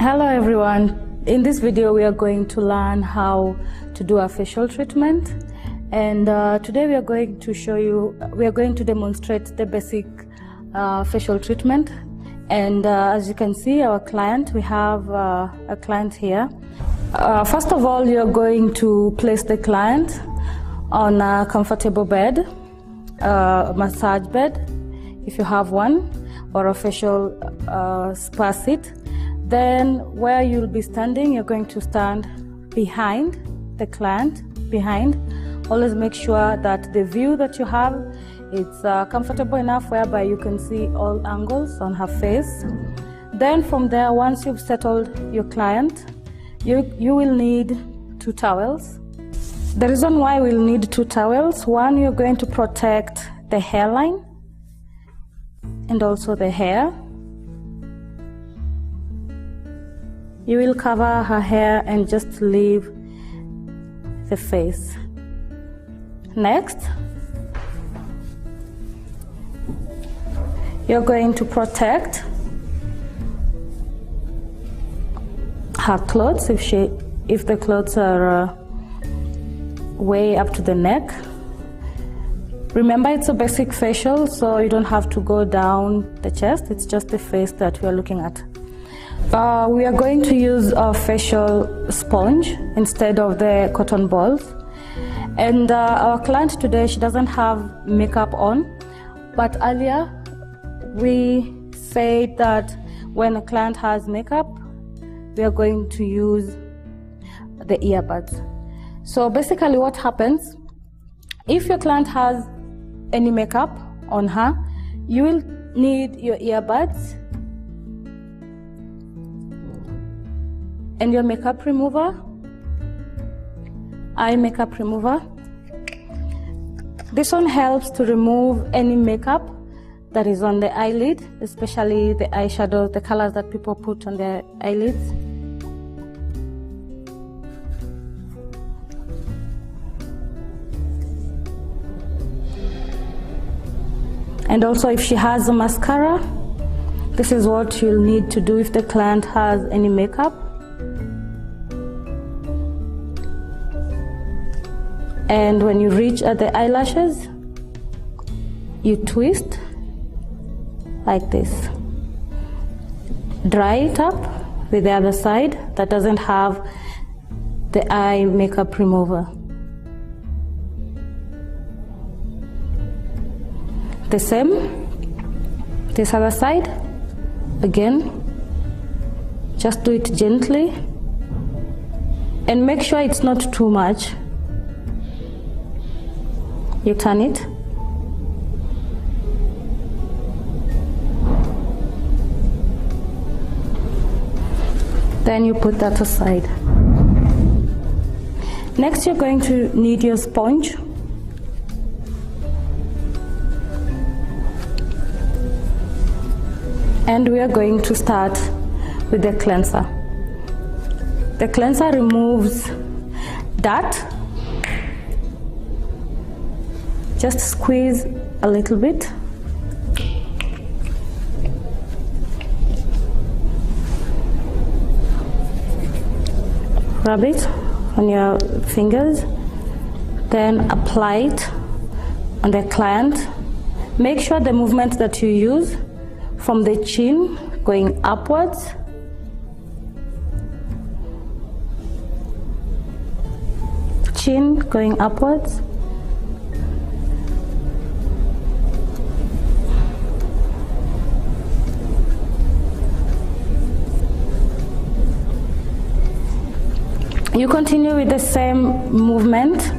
Hello everyone, in this video we are going to learn how to do a facial treatment, and today we are going to demonstrate the basic facial treatment. And as you can see, we have a client here. First of all, you're going to place the client on a comfortable bed, a massage bed if you have one, or a facial spa seat. Then where you'll be standing, you're going to stand behind the client, Always make sure that the view that you have is comfortable enough whereby you can see all angles on her face. Then from there, once you've settled your client, you will need 2 towels. The reason why we'll need 2 towels, one, you're going to protect the hairline and also the hair. You will cover her hair and just leave the face. Next, you're going to protect her clothes if the clothes are way up to the neck. Remember, it's a basic facial, so you don't have to go down the chest. It's just the face that we are looking at. We are going to use a facial sponge instead of the cotton balls. And our client today, she doesn't have makeup on, but earlier we said that when a client has makeup, we are going to use the earbuds. So basically what happens, if your client has any makeup on her, you will need your earbuds and your makeup remover, eye makeup remover. This one helps to remove any makeup that is on the eyelid, especially the eyeshadow, the colors that people put on their eyelids. And also if she has a mascara, this is what you'll need to do if the client has any makeup. And when you reach at the eyelashes, you twist like this. Dry it up with the other side that doesn't have the eye makeup remover. The same, this other side, again, just do it gently and make sure it's not too much. You turn it. Then you put that aside. Next, you're going to need your sponge. And we are going to start with the cleanser. The cleanser removes dirt. Just squeeze a little bit. Rub it on your fingers, then apply it on the client. Make sure the movement that you use from the chin going upwards, chin going upwards, you continue with the same movement.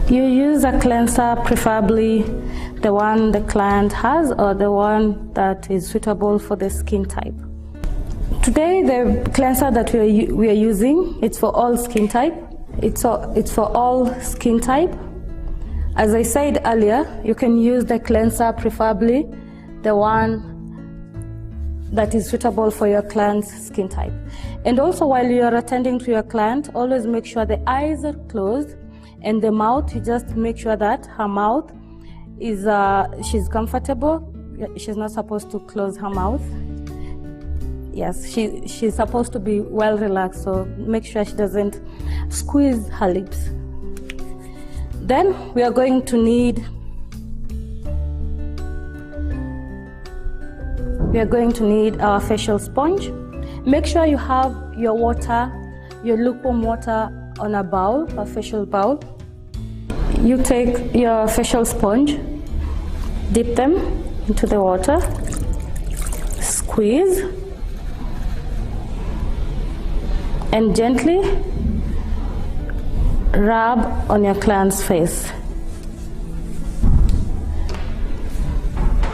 You use a cleanser, preferably the one the client has or the one that is suitable for the skin type. Today, the cleanser that we are using, it's for all skin type. It's for all skin type. As I said earlier, you can use the cleanser, preferably the one that is suitable for your client's skin type. And also, while you are attending to your client, always make sure the eyes are closed and the mouth, you just make sure that her mouth is she's comfortable. She's not supposed to close her mouth. Yes, she's supposed to be well relaxed, so make sure she doesn't squeeze her lips. Then we are going to need our facial sponge. Make sure you have your water, your lukewarm water on a bowl, a facial bowl. You take your facial sponge, dip them into the water, squeeze, and gently rub on your client's face.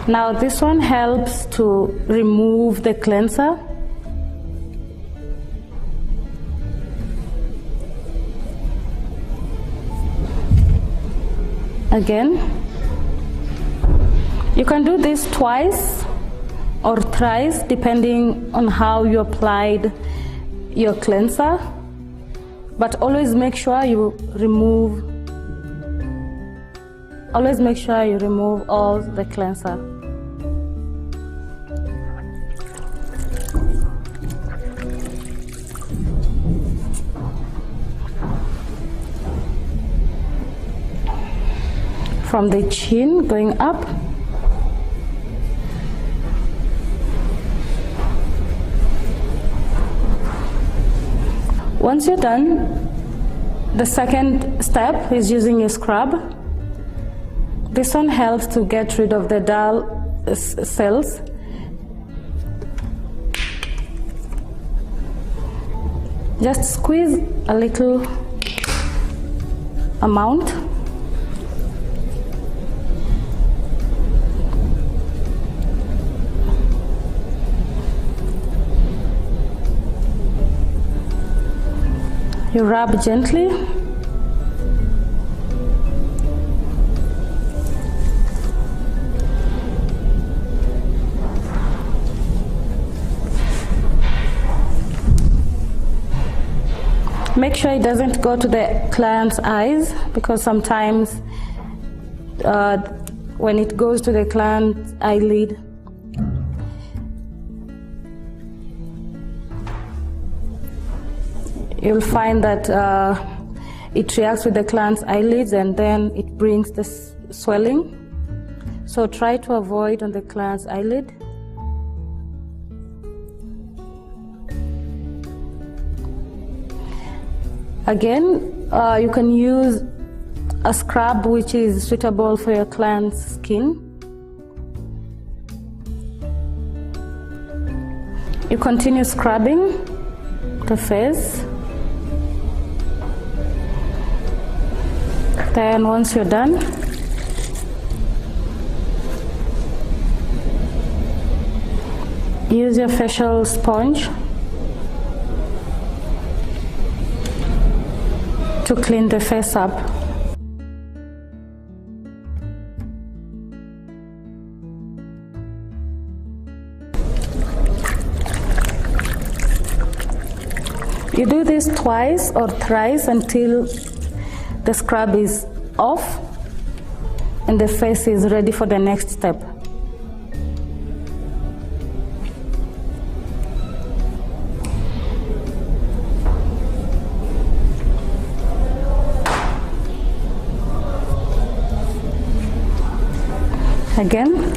Now this one helps to remove the cleanser. Again, you can do this twice or thrice depending on how you applied your cleanser, but always make sure you remove all the cleanser. From the chin going up. Once you're done, the second step is using your scrub. This one helps to get rid of the dull cells. Just squeeze a little amount. You rub gently. Make sure it doesn't go to the client's eyes, because sometimes when it goes to the client's eyelid, you'll find that it reacts with the client's eyelids and then it brings this swelling. So try to avoid on the client's eyelid. Again, you can use a scrub which is suitable for your client's skin. You continue scrubbing the face. Then once you're done, use your facial sponge to clean the face up. You do this twice or thrice until the scrub is off and the face is ready for the next step. Again.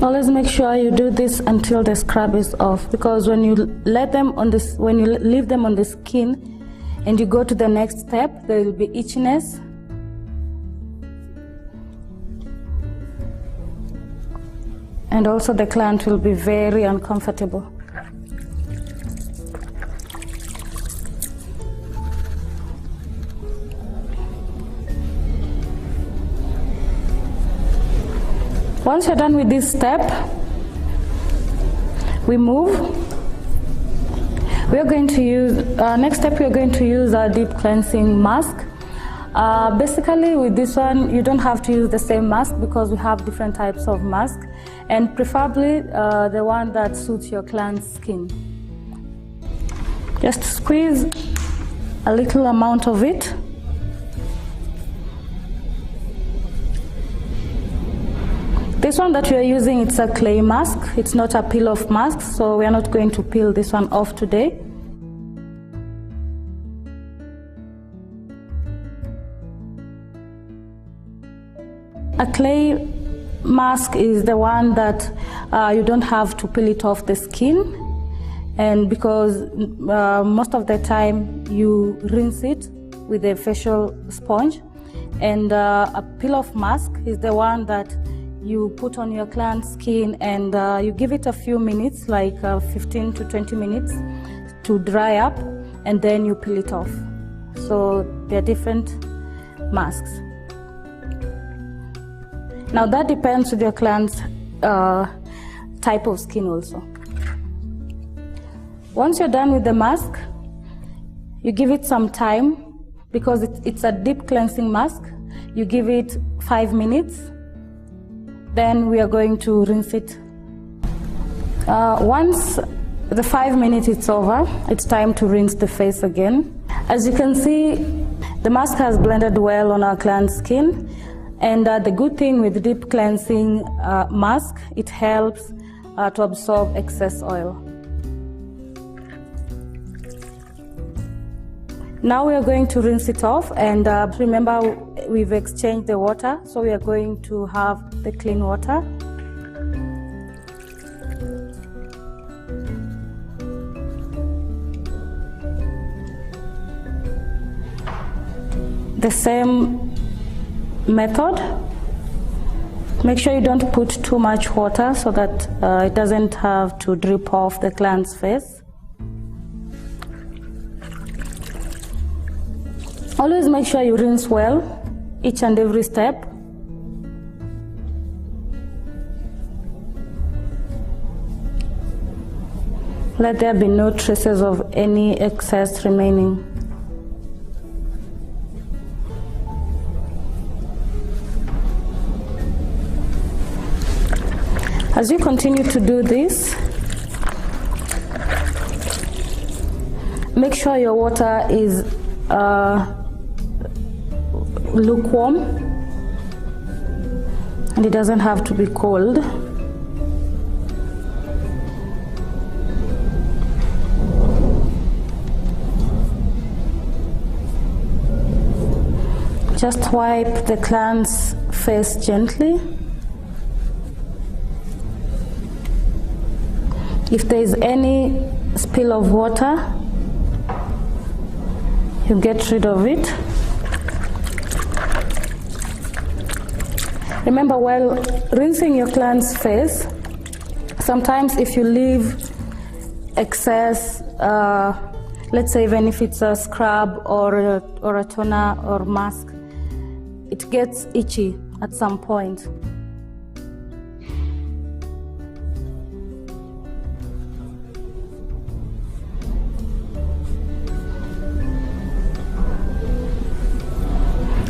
Always make sure you do this until the scrub is off, because when you leave them on the skin and you go to the next step, there will be itchiness. And also the client will be very uncomfortable. Once you're done with this step, we move. We are going to use, next step we are going to use our deep cleansing mask. Basically with this one you don't have to use the same mask because we have different types of mask, and preferably the one that suits your client's skin. Just squeeze a little amount of it. This one that we are using, it's a clay mask, it's not a peel-off mask, so we are not going to peel this one off today. A clay mask is the one that you don't have to peel it off the skin, and because most of the time you rinse it with a facial sponge, and a peel-off mask is the one that you put on your client's skin and you give it a few minutes, like 15 to 20 minutes to dry up, and then you peel it off. So they're different masks. Now that depends on your client's type of skin also. Once you're done with the mask, you give it some time because it's a deep cleansing mask. You give it 5 minutes, then we are going to rinse it. Once the 5 minutes is over, it's time to rinse the face again. As you can see, the mask has blended well on our client's skin. And the good thing with deep cleansing mask, it helps to absorb excess oil. Now we are going to rinse it off, and remember we've exchanged the water, so we are going to have the clean water. The same method. Make sure you don't put too much water so that it doesn't have to drip off the client's face. Always make sure you rinse well each and every step. Let there be no traces of any excess remaining. As you continue to do this, make sure your water is lukewarm, and it doesn't have to be cold. Just wipe the client's face gently. If there is any spill of water, you get rid of it. Remember, while rinsing your client's face, sometimes if you leave excess, let's say even if it's a scrub or a toner or mask, it gets itchy at some point.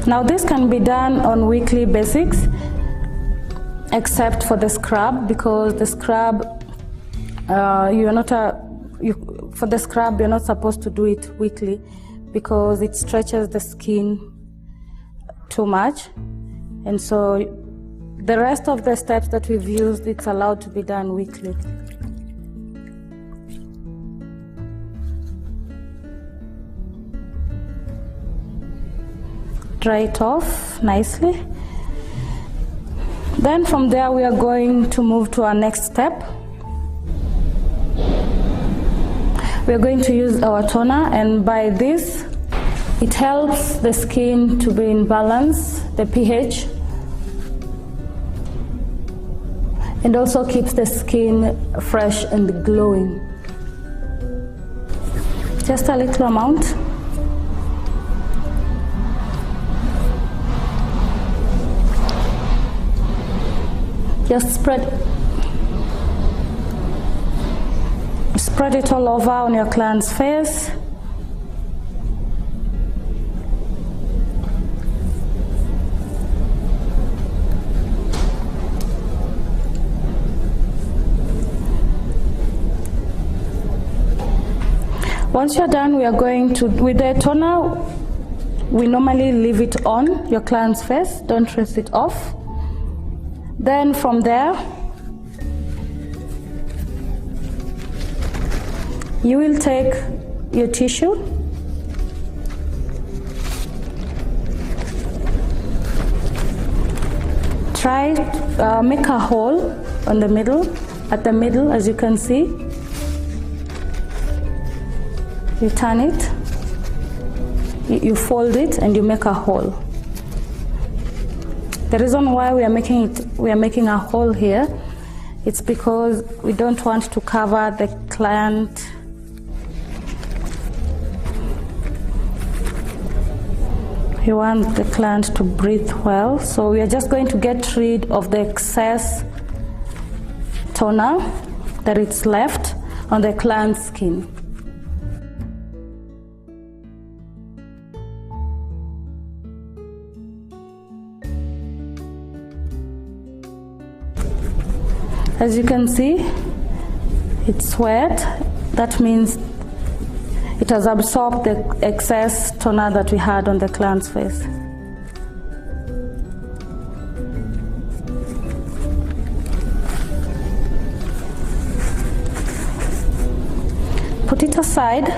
Now this can be done on weekly basis, except for the scrub, because the scrub, you're not supposed to do it weekly because it stretches the skin too much, and so the rest of the steps that we've used, it's allowed to be done weekly. Dry it off nicely. Then from there we are going to move to our next step. We are going to use our toner, and by this it helps the skin to be in balance, the pH, and also keeps the skin fresh and glowing. Just a little amount. Just spread it all over on your client's face. Once you're done, we are going to, with the toner, we normally leave it on your client's face, don't rinse it off. Then from there, you will take your tissue, try make a hole on the middle, at the middle, as you can see. You turn it, you fold it, and you make a hole. The reason why we are making a hole here, it's because we don't want to cover the client. We want the client to breathe well, so we are just going to get rid of the excess toner that is left on the client's skin. As you can see, it's wet. That means it has absorbed the excess toner that we had on the client's face. Put it aside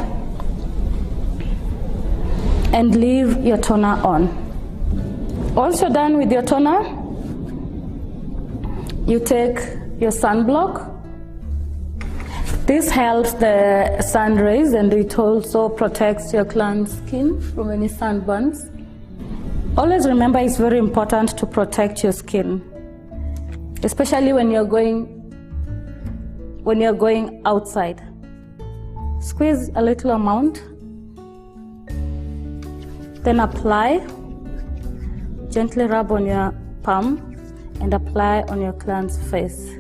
and leave your toner on. Once you're done with your toner, you take your sunblock. This helps the sun rays, and it also protects your client's skin from any sunburns. Always remember, it's very important to protect your skin, especially when you're going outside. Squeeze a little amount, then apply. Gently rub on your palm and apply on your client's face.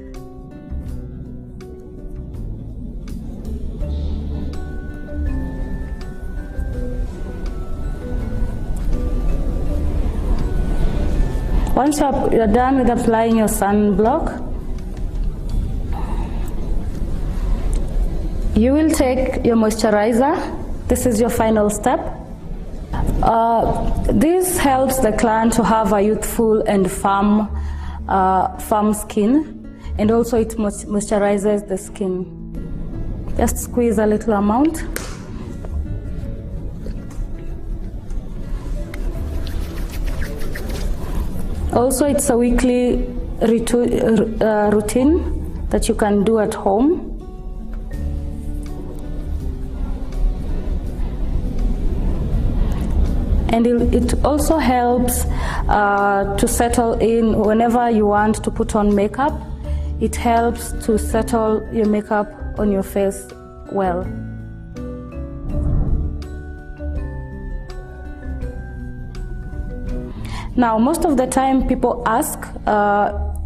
Once you're done with applying your sunblock, you will take your moisturizer. This is your final step. This helps the client to have a youthful and firm skin, and also it moisturizes the skin. Just squeeze a little amount. Also, it's a weekly routine that you can do at home. And it also helps to settle in whenever you want to put on makeup. It helps to settle your makeup on your face well. Now, most of the time people ask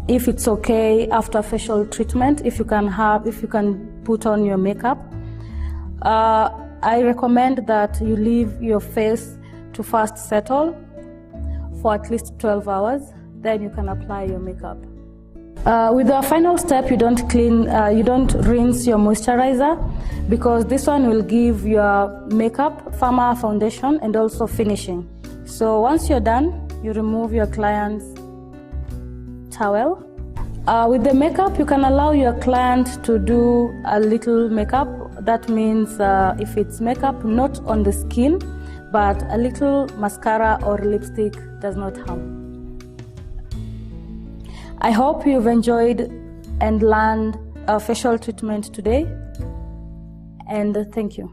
if it's okay after facial treatment, if you can put on your makeup. I recommend that you leave your face to first settle for at least 12 hours, then you can apply your makeup. With the final step, you don't rinse your moisturizer, because this one will give your makeup firmer foundation and also finishing. So once you're done, you remove your client's towel. With the makeup, you can allow your client to do a little makeup. That means if it's makeup not on the skin, but a little mascara or lipstick does not harm. I hope you've enjoyed and learned a facial treatment today, and thank you.